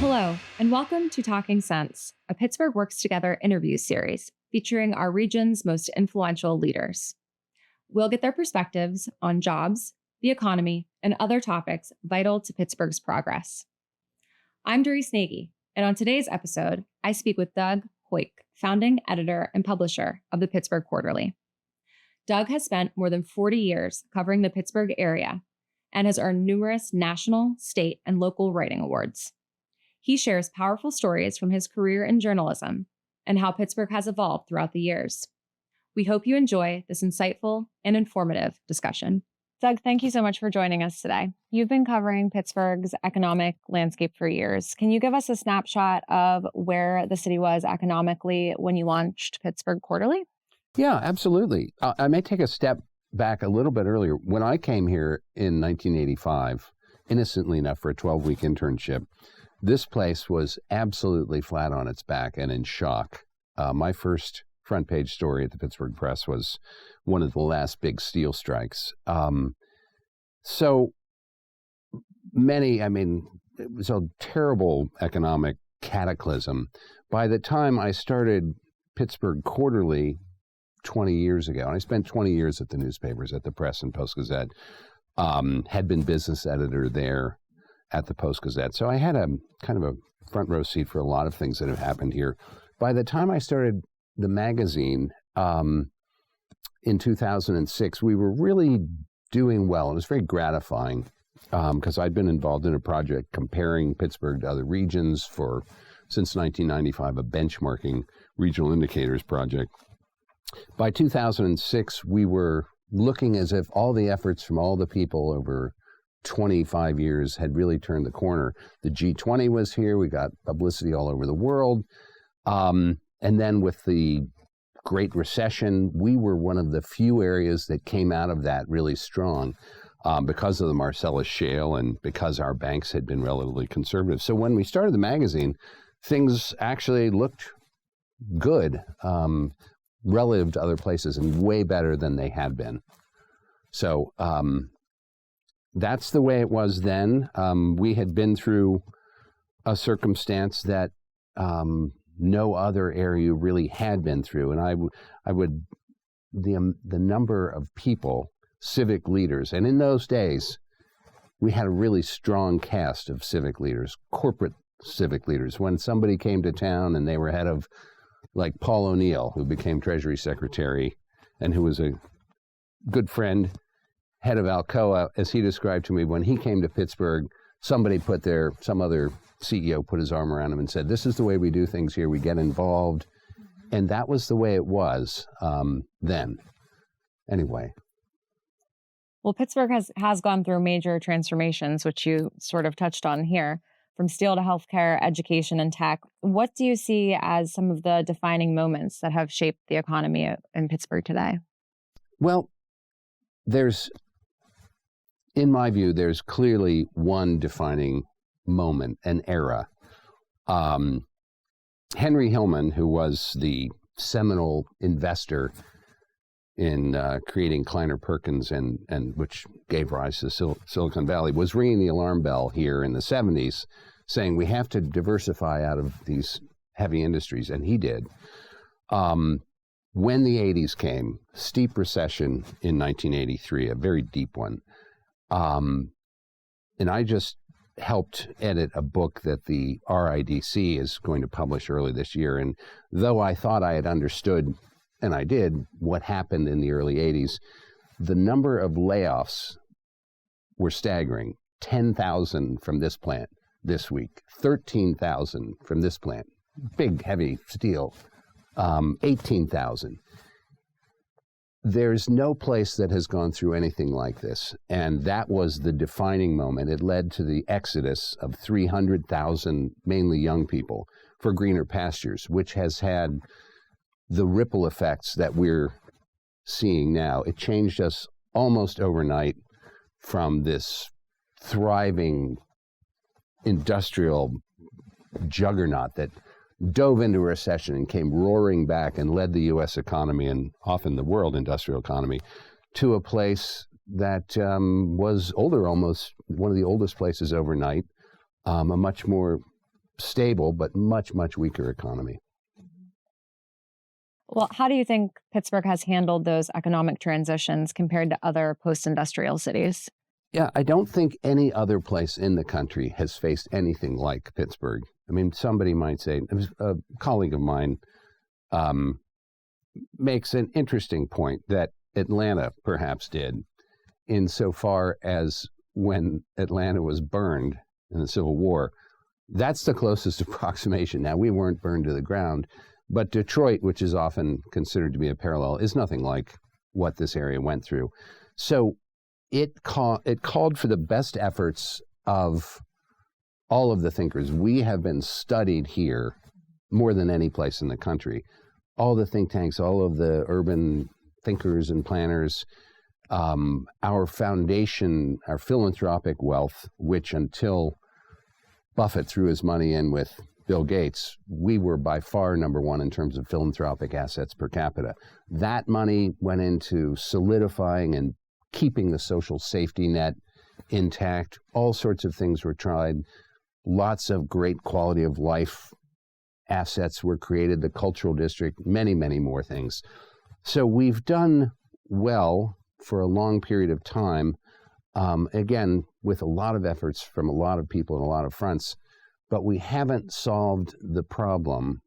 Hello, and welcome to Talking Sense, a Pittsburgh Works Together interview series featuring our region's most influential leaders. We'll get their perspectives on jobs, the economy, and other topics vital to Pittsburgh's progress. I'm Doris Nagy, and on today's episode, I speak with Doug Heuck, founding editor and publisher of the Pittsburgh Quarterly. Doug has spent more than 40 years covering the Pittsburgh area and has earned numerous national, state, and local writing awards. He shares powerful stories from his career in journalism and how Pittsburgh has evolved throughout the years. We hope you enjoy this insightful and informative discussion. Doug, thank you so much for joining us today. You've been covering Pittsburgh's economic landscape for years. Can you give us a snapshot of where the city was economically when you launched Pittsburgh Quarterly? Yeah, absolutely. I may take a step back a little bit earlier. When I came here in 1985, innocently enough for a 12-week internship, this place was absolutely flat on its back and in shock. My first front page story at the Pittsburgh Press was one of the last big steel strikes. So many, it was a terrible economic cataclysm. By the time I started Pittsburgh Quarterly 20 years ago, and I spent 20 years at the newspapers, at the Press and Post-Gazette, had been business editor there at the Post-Gazette. So I had a kind of a front row seat for a lot of things that have happened here. By the time I started the magazine in 2006, we were really doing well. It was very gratifying because I'd been involved in a project comparing Pittsburgh to other regions since 1995, a benchmarking regional indicators project. By 2006, we were looking as if all the efforts from all the people over 25 years had really turned the corner. The G20 was here. We got publicity all over the world. And then with the Great Recession, we were one of the few areas that came out of that really strong because of the Marcellus Shale and because our banks had been relatively conservative. So when we started the magazine, things actually looked good relative to other places and way better than they had been. So that's the way it was then. We had been through a circumstance that no other area really had been through. And the number of people, civic leaders, and in those days, we had a really strong cast of civic leaders, corporate civic leaders. When somebody came to town and they were head of, like Paul O'Neill, who became Treasury Secretary and who was a good friend, head of Alcoa, as he described to me, when he came to Pittsburgh, some other CEO put his arm around him and said, "This is the way we do things here. We get involved." And that was the way it was then. Anyway. Well, Pittsburgh has gone through major transformations, which you sort of touched on here, from steel to healthcare, education, and tech. What do you see as some of the defining moments that have shaped the economy in Pittsburgh today? Well, in my view, there's clearly one defining moment, an era. Henry Hillman, who was the seminal investor in creating Kleiner Perkins and which gave rise to Silicon Valley, was ringing the alarm bell here in the 70s, saying we have to diversify out of these heavy industries, and he did. When the 80s came, steep recession in 1983, a very deep one. And I just helped edit a book that the RIDC is going to publish early this year. And though I thought I had understood, and I did, what happened in the early 80s, the number of layoffs were staggering. 10,000 from this plant this week, 13,000 from this plant, big, heavy steel, 18,000. There's no place that has gone through anything like this, and that was the defining moment. It led to the exodus of 300,000, mainly young people, for greener pastures, which has had the ripple effects that we're seeing now. It changed us almost overnight from this thriving industrial juggernaut that dove into a recession and came roaring back and led the U.S. economy and often the world industrial economy to a place that was older, almost one of the oldest places overnight, a much more stable but much, much weaker economy. Well, how do you think Pittsburgh has handled those economic transitions compared to other post-industrial cities? Yeah, I don't think any other place in the country has faced anything like Pittsburgh. I mean, somebody might say, a colleague of mine makes an interesting point that Atlanta perhaps did, insofar as when Atlanta was burned in the Civil War, that's the closest approximation. Now, we weren't burned to the ground, but Detroit, which is often considered to be a parallel, is nothing like what this area went through. So it called for the best efforts of all of the thinkers. We have been studied here more than any place in the country. All the think tanks, all of the urban thinkers and planners, our foundation, our philanthropic wealth, which until Buffett threw his money in with Bill Gates, we were by far number one in terms of philanthropic assets per capita. That money went into solidifying and keeping the social safety net intact. All sorts of things were tried. Lots of great quality of life assets were created, the cultural district, many, many more things. So we've done well for a long period of time, again, with a lot of efforts from a lot of people and a lot of fronts, but we haven't solved the problem,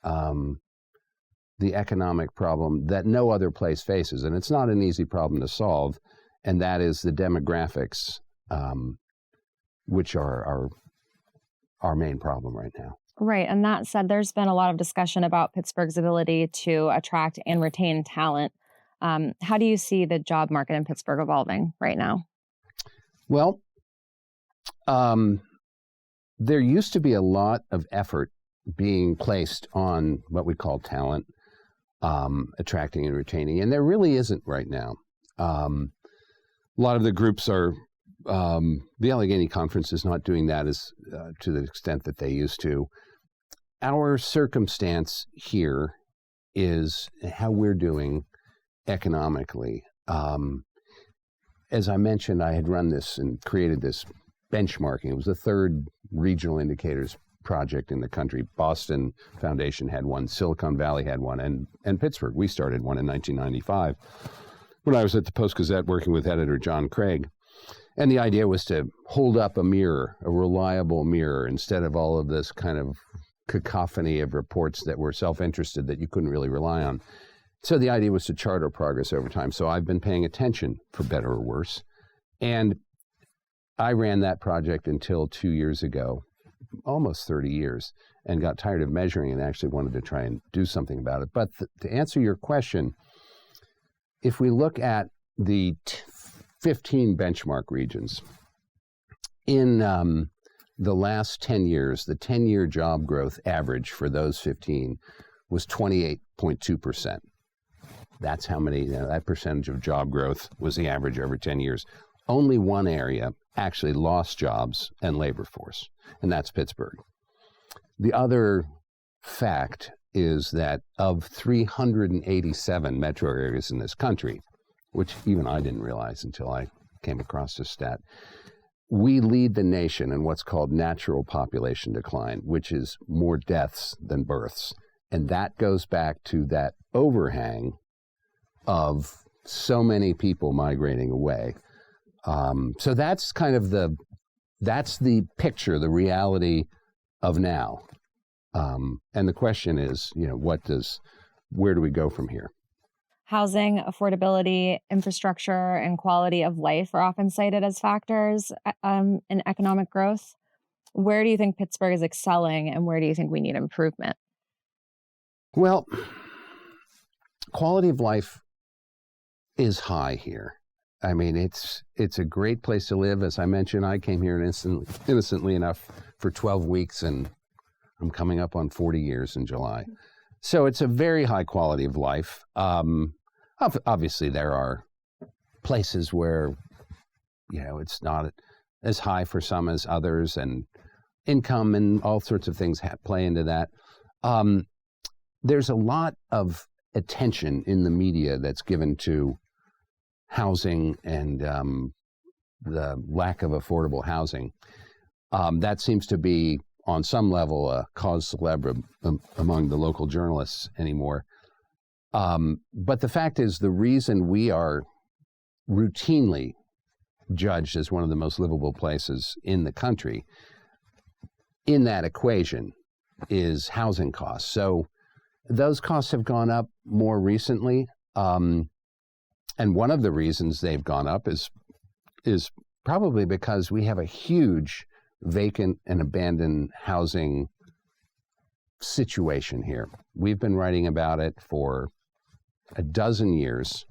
the economic problem that no other place faces. And it's not an easy problem to solve, and that is the demographics, which are our main problem right now. Right. And that said, there's been a lot of discussion about Pittsburgh's ability to attract and retain talent. How do you see the job market in Pittsburgh evolving right now? Well, there used to be a lot of effort being placed on what we call talent, attracting and retaining, and there really isn't right now. A lot of the groups are, the Allegheny Conference is not doing that as to the extent that they used to. Our circumstance here is how we're doing economically. As I mentioned, I had run this and created this benchmarking. It was the third regional indicators project in the country. Boston Foundation had one, Silicon Valley had one, and Pittsburgh. We started one in 1995 when I was at the Post-Gazette working with editor John Craig. And the idea was to hold up a mirror, a reliable mirror, instead of all of this kind of cacophony of reports that were self-interested that you couldn't really rely on. So the idea was to chart our progress over time. So I've been paying attention, for better or worse. And I ran that project until 2 years ago, almost 30 years, and got tired of measuring and actually wanted to try and do something about it. But to answer your question, if we look at the 15 benchmark regions, in the last 10 years, the 10-year job growth average for those 15 was 28.2%. That's how many, that percentage of job growth was the average over 10 years. Only one area actually lost jobs and labor force, and that's Pittsburgh. The other fact is that of 387 metro areas in this country, which even I didn't realize until I came across this stat, we lead the nation in what's called natural population decline, which is more deaths than births. And that goes back to that overhang of so many people migrating away. So that's kind of that's the picture, the reality of now. And the question is, where do we go from here? Housing, affordability, infrastructure, and quality of life are often cited as factors in economic growth. Where do you think Pittsburgh is excelling, and where do you think we need improvement? Well, quality of life is high here. I mean, it's a great place to live. As I mentioned, I came here innocently enough for 12 weeks, and I'm coming up on 40 years in July. So it's a very high quality of life. Obviously, there are places where, it's not as high for some as others, and income and all sorts of things play into that. There's a lot of attention in the media that's given to housing and the lack of affordable housing. That seems to be on some level, a cause célèbre among the local journalists anymore. But the fact is, the reason we are routinely judged as one of the most livable places in the country in that equation is housing costs. So those costs have gone up more recently. And one of the reasons they've gone up is probably because we have a huge vacant and abandoned housing situation here. We've been writing about it for a dozen years.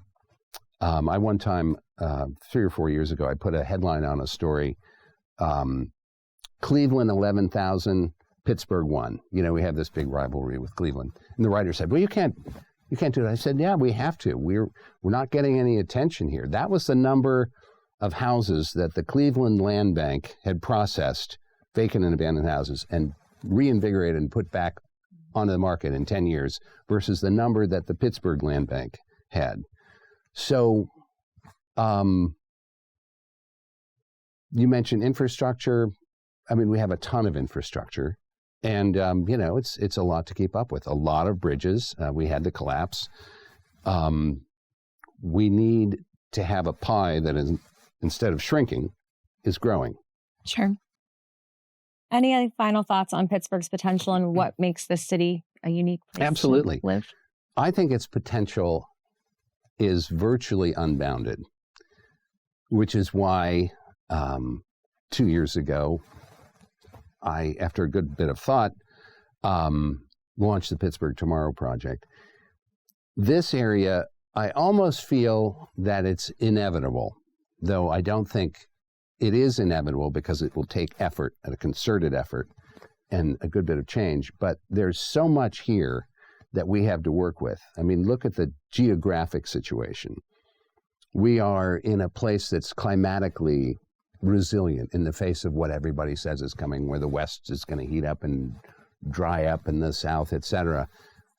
I one time, 3 or 4 years ago, I put a headline on a story, Cleveland 11,000, Pittsburgh 1. You know, we have this big rivalry with Cleveland. And the writer said, well, you can't do it. I said, yeah, we have to. We're not getting any attention here. That was the number of houses that the Cleveland Land Bank had processed, vacant and abandoned houses, and reinvigorated and put back onto the market in 10 years versus the number that the Pittsburgh Land Bank had. So you mentioned infrastructure. I mean, we have a ton of infrastructure, and you know, it's a lot to keep up with. A lot of bridges we had to collapse. We need to have a pie that is, instead of shrinking, is growing. Sure. Any final thoughts on Pittsburgh's potential and what makes this city a unique place Absolutely. to live? I think its potential is virtually unbounded, which is why 2 years ago, I, after a good bit of thought, launched the Pittsburgh Tomorrow Project. This area, I almost feel that it's inevitable, though I don't think it is inevitable because it will take effort, and a concerted effort, and a good bit of change. But there's so much here that we have to work with. I mean, look at the geographic situation. We are in a place that's climatically resilient in the face of what everybody says is coming, where the West is going to heat up and dry up in the South, et cetera.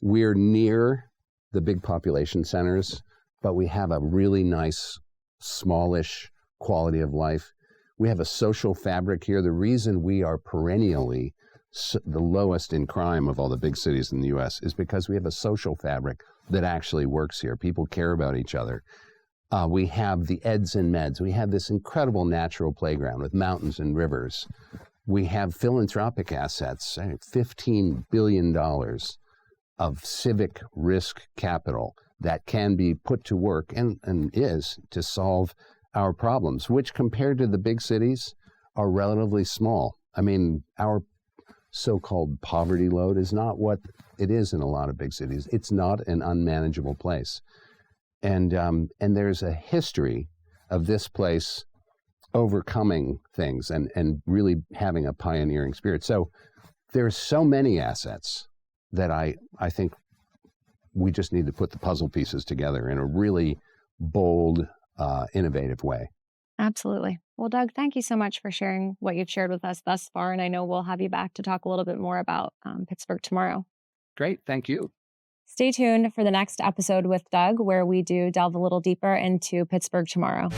We're near the big population centers, but we have a really nice, smallish quality of life. We have a social fabric here. The reason we are perennially the lowest in crime of all the big cities in the U.S. is because we have a social fabric that actually works here. People care about each other. We have the eds and meds. We have this incredible natural playground with mountains and rivers. We have philanthropic assets, $15 billion of civic risk capital that can be put to work and is to solve our problems, which compared to the big cities are relatively small. I mean, our so-called poverty load is not what it is in a lot of big cities. It's not an unmanageable place. And there's a history of this place overcoming things and really having a pioneering spirit. So there's so many assets that I think we just need to put the puzzle pieces together in a really bold, innovative way. Absolutely. Well, Doug, thank you so much for sharing what you've shared with us thus far. And I know we'll have you back to talk a little bit more about Pittsburgh Tomorrow. Great. Thank you. Stay tuned for the next episode with Doug, where we do delve a little deeper into Pittsburgh Tomorrow.